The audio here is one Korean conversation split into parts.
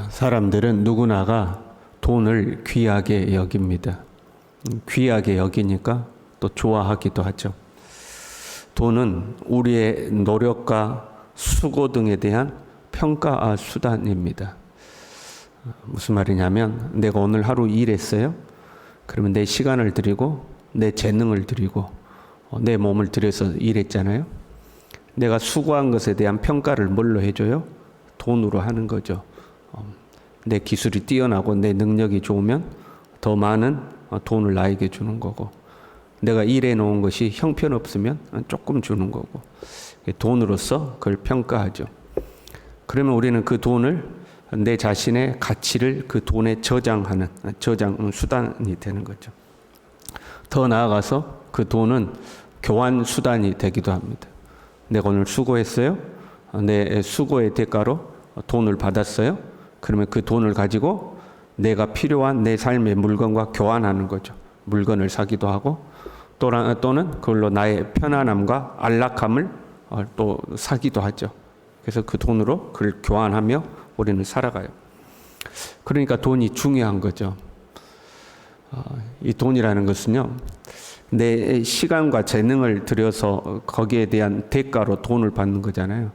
사람들은 누구나가 돈을 귀하게 여깁니다. 귀하게 여기니까 또 좋아하기도 하죠. 돈은 우리의 노력과 수고 등에 대한 평가 수단입니다. 무슨 말이냐면 내가 오늘 하루 일했어요. 그러면 내 시간을 들이고 내 재능을 들이고 내 몸을 들여서 일했잖아요. 내가 수고한 것에 대한 평가를 뭘로 해줘요? 돈으로 하는 거죠. 내 기술이 뛰어나고 내 능력이 좋으면 더 많은 돈을 나에게 주는 거고, 내가 일해 놓은 것이 형편없으면 조금 주는 거고, 돈으로서 그걸 평가하죠. 그러면 우리는 그 돈을 내 자신의 가치를 그 돈에 저장하는 저장 수단이 되는 거죠. 더 나아가서 그 돈은 교환 수단이 되기도 합니다. 내가 오늘 수고했어요. 내 수고의 대가로 돈을 받았어요. 그러면 그 돈을 가지고 내가 필요한 내 삶의 물건과 교환하는 거죠. 물건을 사기도 하고 또는 그걸로 나의 편안함과 안락함을 또 사기도 하죠. 그래서 그 돈으로 그걸 교환하며 우리는 살아가요. 그러니까 돈이 중요한 거죠. 이 돈이라는 것은요, 내 시간과 재능을 들여서 거기에 대한 대가로 돈을 받는 거잖아요.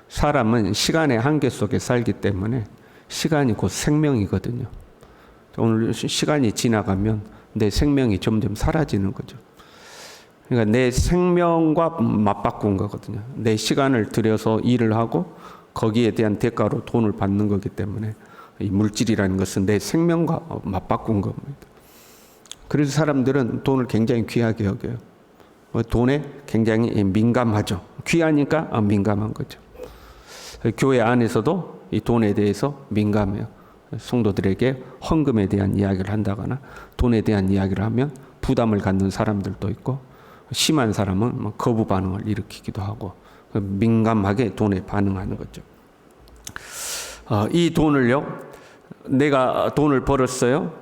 사람은 시간의 한계 속에 살기 때문에 시간이 곧 생명이거든요. 오늘 시간이 지나가면 내 생명이 점점 사라지는 거죠. 그러니까 내 생명과 맞바꾼 거거든요. 내 시간을 들여서 일을 하고 거기에 대한 대가로 돈을 받는 거기 때문에 이 물질이라는 것은 내 생명과 맞바꾼 겁니다. 그래서 사람들은 돈을 굉장히 귀하게 여겨요. 돈에 굉장히 민감하죠. 귀하니까 민감한 거죠. 교회 안에서도 이 돈에 대해서 민감해요. 성도들에게 헌금에 대한 이야기를 한다거나 돈에 대한 이야기를 하면 부담을 갖는 사람들도 있고, 심한 사람은 거부 반응을 일으키기도 하고 민감하게 돈에 반응하는 거죠. 이 돈을요, 내가 돈을 벌었어요.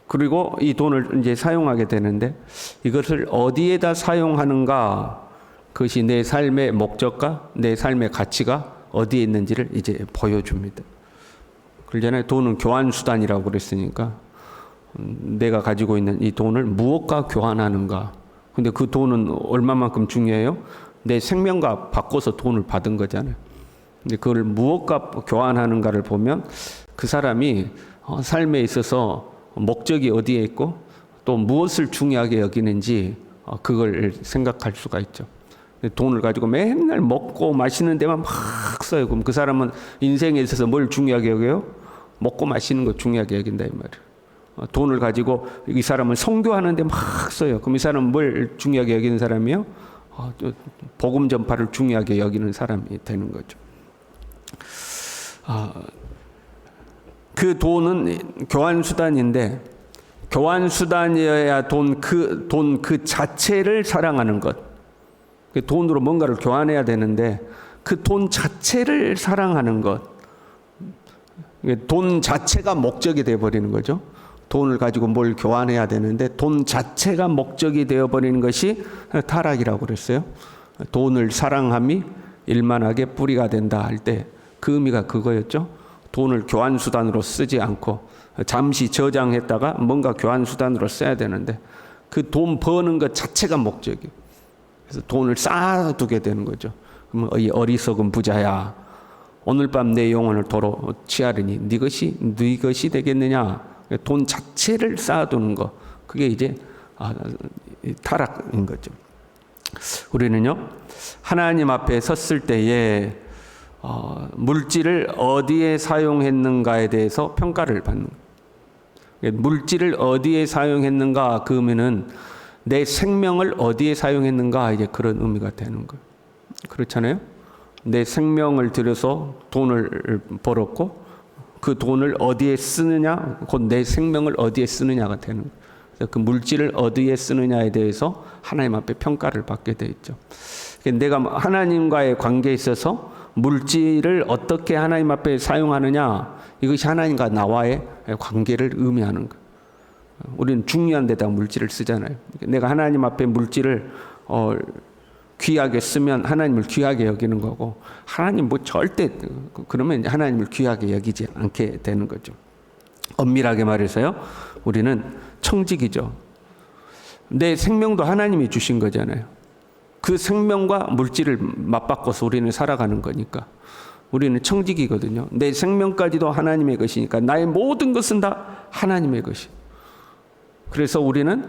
그리고 이 돈을 이제 사용하게 되는데 이것을 어디에다 사용하는가, 그것이 내 삶의 목적과 내 삶의 가치가 어디에 있는지를 이제 보여줍니다. 그러잖아요. 돈은 교환 수단이라고 그랬으니까 내가 가지고 있는 이 돈을 무엇과 교환하는가. 근데 그 돈은 얼마만큼 중요해요? 내 생명과 바꿔서 돈을 받은 거잖아요. 근데 그걸 무엇과 교환하는가를 보면 그 사람이 삶에 있어서 목적이 어디에 있고 또 무엇을 중요하게 여기는지 그걸 생각할 수가 있죠. 돈을 가지고 맨날 먹고 마시는 데만 막 써요. 그럼 그 사람은 인생에 있어서 뭘 중요하게 여겨요? 먹고 마시는 거 중요하게 여긴다 이 말이에요. 돈을 가지고 이 사람은 선교하는 데 막 써요. 그럼 이 사람은 뭘 중요하게 여기는 사람이요? 복음 전파를 중요하게 여기는 사람이 되는 거죠. 그 돈은 교환 수단인데, 교환 수단이어야 돈 그 자체를 사랑하는 것. 돈으로 뭔가를 교환해야 되는데 그 돈 자체를 사랑하는 것. 돈 자체가 목적이 되어버리는 거죠. 돈을 가지고 뭘 교환해야 되는데 돈 자체가 목적이 되어버리는 것이 타락이라고 그랬어요. 돈을 사랑함이 일만하게 뿌리가 된다 할 때 그 의미가 그거였죠. 돈을 교환 수단으로 쓰지 않고 잠시 저장했다가 뭔가 교환 수단으로 써야 되는데 그 돈 버는 것 자체가 목적이에요. 그래서 돈을 쌓아두게 되는 거죠. 그러면 이 어리석은 부자야, 오늘 밤 내 영혼을 도로 취하리니 네 것이 되겠느냐. 돈 자체를 쌓아두는 거, 그게 이제 타락인 거죠. 우리는요, 하나님 앞에 섰을 때에 물질을 어디에 사용했는가에 대해서 평가를 받는 거예요. 물질을 어디에 사용했는가, 그 의미는 내 생명을 어디에 사용했는가, 이제 그런 의미가 되는 거예요. 그렇잖아요. 내 생명을 들여서 돈을 벌었고 그 돈을 어디에 쓰느냐, 곧 내 생명을 어디에 쓰느냐가 되는 거예요. 그래서 그 물질을 어디에 쓰느냐에 대해서 하나님 앞에 평가를 받게 돼 있죠. 내가 하나님과의 관계에 있어서 물질을 어떻게 하나님 앞에 사용하느냐, 이것이 하나님과 나와의 관계를 의미하는 거예요. 우리는 중요한 데다 물질을 쓰잖아요. 내가 하나님 앞에 물질을 귀하게 쓰면 하나님을 귀하게 여기는 거고, 하나님 뭐 절대 그러면 하나님을 귀하게 여기지 않게 되는 거죠. 엄밀하게 말해서요, 우리는 청직이죠. 내 생명도 하나님이 주신 거잖아요. 그 생명과 물질을 맞바꿔서 우리는 살아가는 거니까 우리는 청직이거든요. 내 생명까지도 하나님의 것이니까 나의 모든 것은 다 하나님의 것이. 그래서 우리는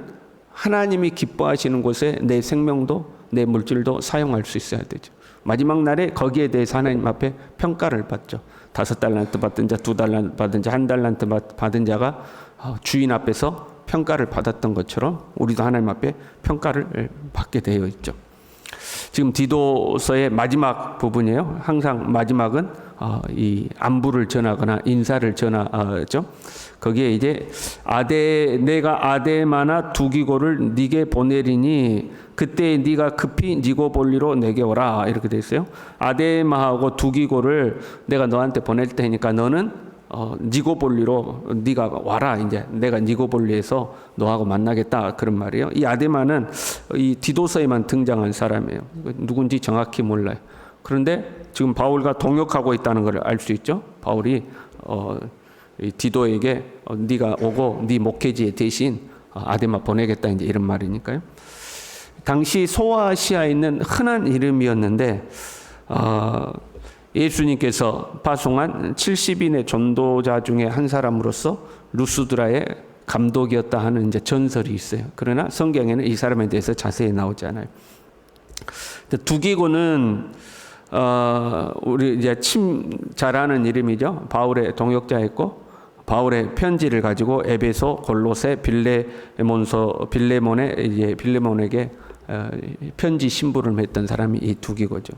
하나님이 기뻐하시는 곳에 내 생명도 내 물질도 사용할 수 있어야 되죠. 마지막 날에 거기에 대해서 하나님 앞에 평가를 받죠. 5달란트 받은 자, 2달란트 받은 자, 1달란트 받은 자가 주인 앞에서 평가를 받았던 것처럼 우리도 하나님 앞에 평가를 받게 되어 있죠. 지금 디도서의 마지막 부분이에요. 항상 마지막은 이 안부를 전하거나 인사를 전하죠. 거기에 이제 내가 아데마나 두기고를 네게 보내리니 그때 네가 급히 니고볼리로 내게 오라, 이렇게 돼 있어요. 아데마하고 두기고를 내가 너한테 보낼 테니까 너는 니고볼리로 네가 와라. 이제 내가 니고볼리에서 너하고 만나겠다, 그런 말이에요. 이 아데마는 이 디도서에만 등장한 사람이에요. 누군지 정확히 몰라요. 그런데 지금 바울과 동역하고 있다는 걸 알 수 있죠. 바울이 이 디도에게 네가 오고 네 목회지에 대신 아데마 보내겠다, 이제 이런 말이니까요. 당시 소아시아에 있는 흔한 이름이었는데 예수님께서 파송한 70인의 전도자 중에 한 사람으로서 루스드라의 감독이었다 하는 이제 전설이 있어요. 그러나 성경에는 이 사람에 대해서 자세히 나오지 않아요. 두기고는 우리 이제 잘 아는 이름이죠. 바울의 동역자였고, 바울의 편지를 가지고 에베소, 골로새, 빌레몬에게 편지 심부를 했던 사람이 이 두기고죠.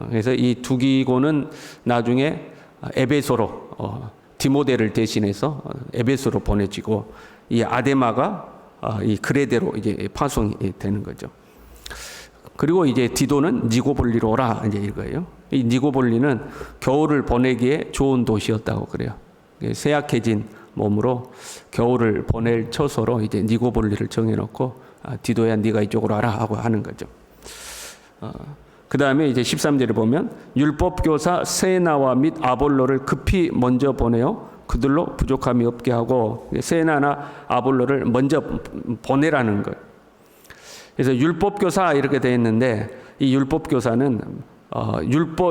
그래서 이 두기고는 나중에 에베소로 디모데를 대신해서 에베소로 보내지고, 이 아데마가 이 그레데로 이제 파송이 되는 거죠. 그리고 이제 디도는 니고볼리로 오라, 이제 이거예요. 이 니고볼리는 겨울을 보내기에 좋은 도시였다고 그래요. 쇠약해진 몸으로 겨울을 보낼 처소로 이제 니고볼리를 정해놓고 디도야 네가 이쪽으로 와라 하고 하는 거죠. 그 다음에 이제 13절에 보면 율법교사 세나와 및 아볼로를 급히 먼저 보내어 그들로 부족함이 없게 하고, 세나나 아볼로를 먼저 보내라는 거예요. 그래서 율법교사 이렇게 되어 있는데, 이 율법교사는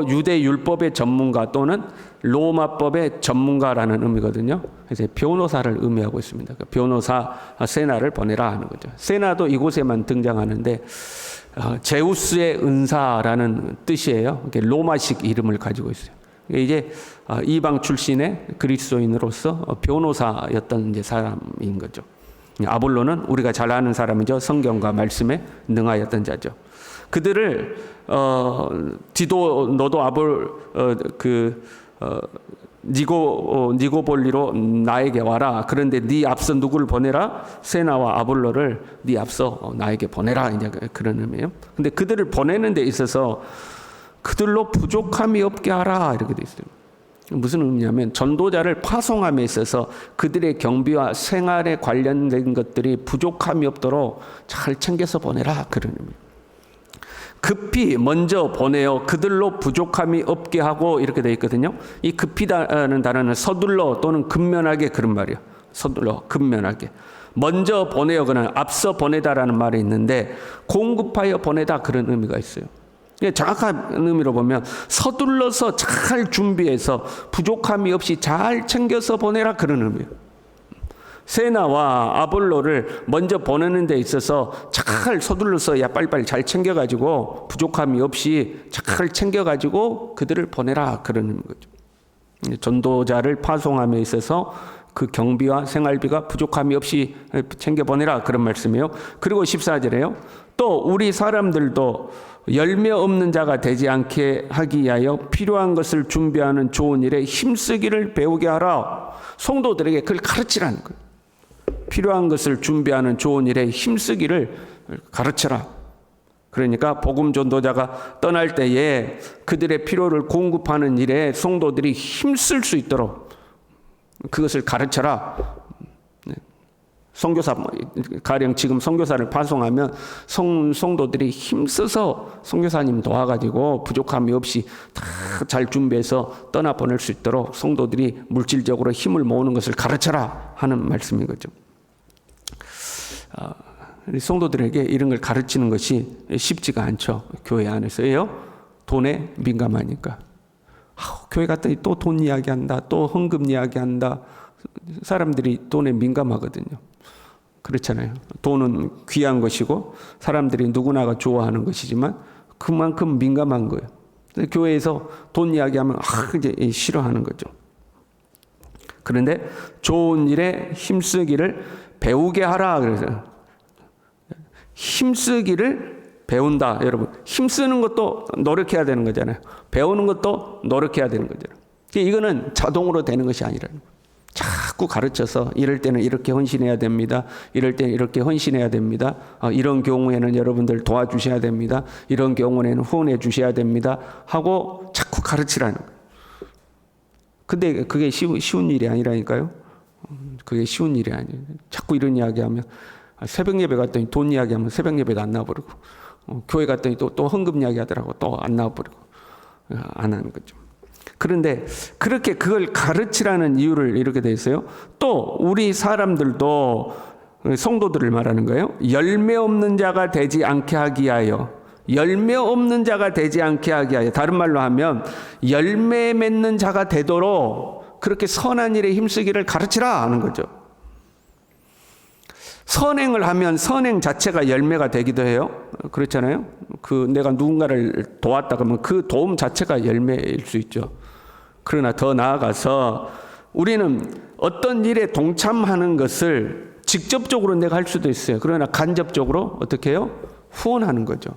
유대 율법의 전문가 또는 로마법의 전문가라는 의미거든요. 그래서 변호사를 의미하고 있습니다. 변호사 세나를 보내라 하는 거죠. 세나도 이곳에만 등장하는데 제우스의 은사라는 뜻이에요. 로마식 이름을 가지고 있어요. 이제 이방 출신의 그리스도인으로서 변호사였던 이제 사람인 거죠. 아볼로는 우리가 잘 아는 사람이죠. 성경과 말씀에 능하였던 자죠. 그들을 디도 너도 니고볼리로 나에게 와라. 그런데 네 앞서 누구를 보내라? 세나와 아볼로를 네 앞서 나에게 보내라. 이제 그런 의미예요. 근데 그들을 보내는 데 있어서 그들로 부족함이 없게 하라, 이렇게 돼 있어요. 무슨 의미냐면 전도자를 파송함에 있어서 그들의 경비와 생활에 관련된 것들이 부족함이 없도록 잘 챙겨서 보내라, 그런 의미예요. 급히 먼저 보내어 그들로 부족함이 없게 하고, 이렇게 되어 있거든요. 이 급히다는 단어는 서둘러 또는 급면하게, 그런 말이에요. 서둘러, 급면하게. 먼저 보내어거나 앞서 보내다라는 말이 있는데 공급하여 보내다, 그런 의미가 있어요. 정확한 의미로 보면 서둘러서 잘 준비해서 부족함이 없이 잘 챙겨서 보내라, 그런 의미예요. 세나와 아볼로를 먼저 보내는 데 있어서 잘 서둘러서 빨리빨리 잘 챙겨가지고 부족함이 없이 잘 챙겨가지고 그들을 보내라, 그런 의미인 거죠. 전도자를 파송함에 있어서 그 경비와 생활비가 부족함이 없이 챙겨보내라, 그런 말씀이에요. 그리고 14절에요. 또 우리 사람들도 열매 없는 자가 되지 않게 하기 위하여 필요한 것을 준비하는 좋은 일에 힘쓰기를 배우게 하라. 성도들에게 그걸 가르치라는 거예요. 필요한 것을 준비하는 좋은 일에 힘쓰기를 가르쳐라. 그러니까 복음 전도자가 떠날 때에 그들의 필요를 공급하는 일에 성도들이 힘쓸 수 있도록 그것을 가르쳐라. 선교사, 가령 지금 선교사를 파송하면 성도들이 힘써서 선교사님 도와가지고 부족함이 없이 다 잘 준비해서 떠나보낼 수 있도록 성도들이 물질적으로 힘을 모으는 것을 가르쳐라 하는 말씀인 거죠. 성도들에게 이런 걸 가르치는 것이 쉽지가 않죠. 교회 안에서요. 돈에 민감하니까. 교회 갔더니 또 돈 이야기한다. 또 헌금 이야기한다. 사람들이 돈에 민감하거든요. 그렇잖아요. 돈은 귀한 것이고 사람들이 누구나가 좋아하는 것이지만 그만큼 민감한 거예요. 교회에서 돈 이야기하면 이제 싫어하는 거죠. 그런데 좋은 일에 힘쓰기를 배우게 하라 그래서 힘쓰기를 배운다. 여러분, 힘쓰는 것도 노력해야 되는 거잖아요. 배우는 것도 노력해야 되는 거잖아요. 이거는 자동으로 되는 것이 아니라는 거예요. 자꾸 가르쳐서 이럴 때는 이렇게 헌신해야 됩니다. 이럴 때는 이렇게 헌신해야 됩니다. 이런 경우에는 여러분들 도와주셔야 됩니다. 이런 경우에는 후원해 주셔야 됩니다. 하고 자꾸 가르치라는 거예요. 근데 그게 쉬운 일이 아니라니까요. 그게 쉬운 일이 아니에요. 자꾸 이런 이야기하면 새벽 예배 갔더니 돈 이야기하면 새벽 예배도 안 나와버리고 교회 갔더니 또 헌금 이야기 하더라고 또 안 나와버리고 안 하는 거죠. 그런데 그렇게 그걸 가르치라는 이유를 이렇게 돼 있어요. 또 우리 사람들도 성도들을 말하는 거예요. 열매 없는 자가 되지 않게 하기 위하여 열매 없는 자가 되지 않게 하기 위하여 다른 말로 하면 열매 맺는 자가 되도록 그렇게 선한 일에 힘쓰기를 가르치라 하는 거죠. 선행을 하면 선행 자체가 열매가 되기도 해요. 그렇잖아요. 내가 누군가를 도왔다 그러면 그 도움 자체가 열매일 수 있죠. 그러나 더 나아가서 우리는 어떤 일에 동참하는 것을 직접적으로 내가 할 수도 있어요. 그러나 간접적으로 어떻게 해요? 후원하는 거죠.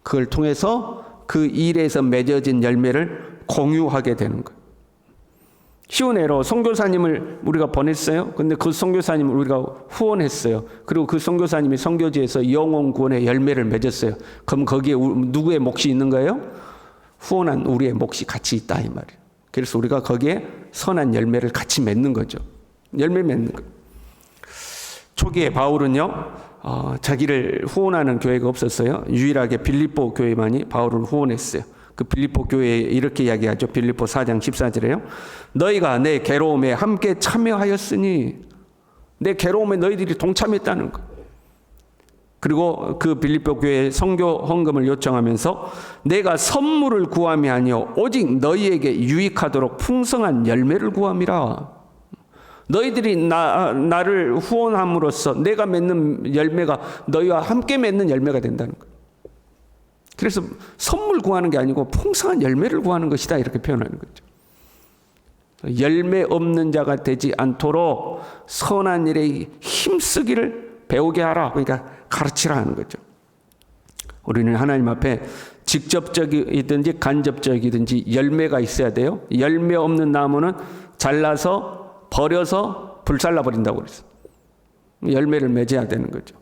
그걸 통해서 그 일에서 맺어진 열매를 공유하게 되는 거예요. 쉬운 예로 선교사님을 우리가 보냈어요. 근데 그 선교사님을 우리가 후원했어요. 그리고 그 선교사님이 선교지에서 영혼 구원의 열매를 맺었어요. 그럼 거기에 누구의 몫이 있는 거예요? 후원한 우리의 몫이 같이 있다 이 말이에요. 그래서 우리가 거기에 선한 열매를 같이 맺는 거죠. 열매 맺는 거예요. 초기에 바울은요, 자기를 후원하는 교회가 없었어요. 유일하게 빌립보 교회만이 바울을 후원했어요. 그 빌립보 교회에 이렇게 이야기하죠. 빌립보 4장 14절에요. 너희가 내 괴로움에 함께 참여하였으니 내 괴로움에 너희들이 동참했다는 거. 그리고 그 빌립보 교회에 선교 헌금을 요청하면서 내가 선물을 구함이 아니요 오직 너희에게 유익하도록 풍성한 열매를 구함이라. 너희들이 나를 후원함으로써 내가 맺는 열매가 너희와 함께 맺는 열매가 된다는 거예요. 그래서 선물 구하는 게 아니고 풍성한 열매를 구하는 것이다 이렇게 표현하는 거죠. 열매 없는 자가 되지 않도록 선한 일에 힘쓰기를 배우게 하라. 그러니까 가르치라 하는 거죠. 우리는 하나님 앞에 직접적이든지 간접적이든지 열매가 있어야 돼요. 열매 없는 나무는 잘라서 버려서 불살라 버린다고 그랬어요. 열매를 맺어야 되는 거죠.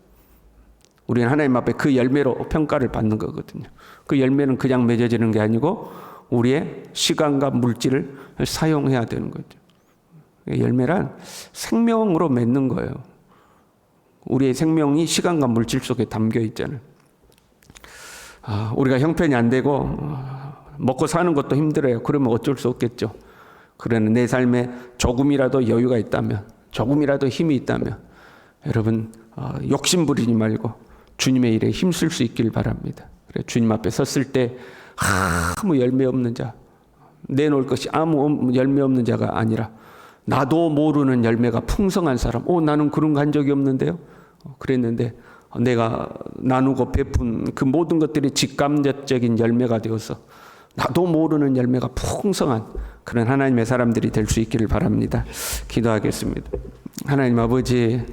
우리는 하나님 앞에 그 열매로 평가를 받는 거거든요. 그 열매는 그냥 맺어지는 게 아니고 우리의 시간과 물질을 사용해야 되는 거죠. 열매란 생명으로 맺는 거예요. 우리의 생명이 시간과 물질 속에 담겨 있잖아요. 우리가 형편이 안 되고 먹고 사는 것도 힘들어요. 그러면 어쩔 수 없겠죠. 그러나 내 삶에 조금이라도 여유가 있다면, 조금이라도 힘이 있다면 여러분 욕심 부리지 말고 주님의 일에 힘쓸 수 있길 바랍니다. 그래, 주님 앞에 섰을 때 아무 열매 없는 자, 내놓을 것이 아무 열매 없는 자가 아니라 나도 모르는 열매가 풍성한 사람. 나는 그런 거 한 적이 없는데요. 그랬는데 내가 나누고 베푼 그 모든 것들이 직감적인 열매가 되어서 나도 모르는 열매가 풍성한 그런 하나님의 사람들이 될 수 있기를 바랍니다. 기도하겠습니다. 하나님 아버지,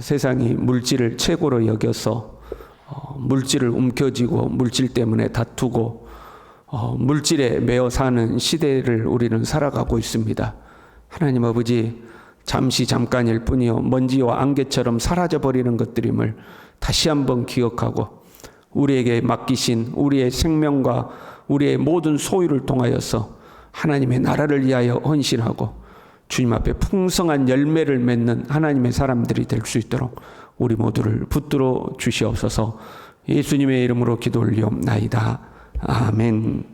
세상이 물질을 최고로 여겨서 물질을 움켜쥐고 물질 때문에 다투고 물질에 매여 사는 시대를 우리는 살아가고 있습니다. 하나님 아버지, 잠깐일 뿐이요 먼지와 안개처럼 사라져버리는 것들임을 다시 한번 기억하고 우리에게 맡기신 우리의 생명과 우리의 모든 소유를 통하여서 하나님의 나라를 위하여 헌신하고 주님 앞에 풍성한 열매를 맺는 하나님의 사람들이 될 수 있도록 우리 모두를 붙들어 주시옵소서. 예수님의 이름으로 기도 올리옵나이다. 아멘.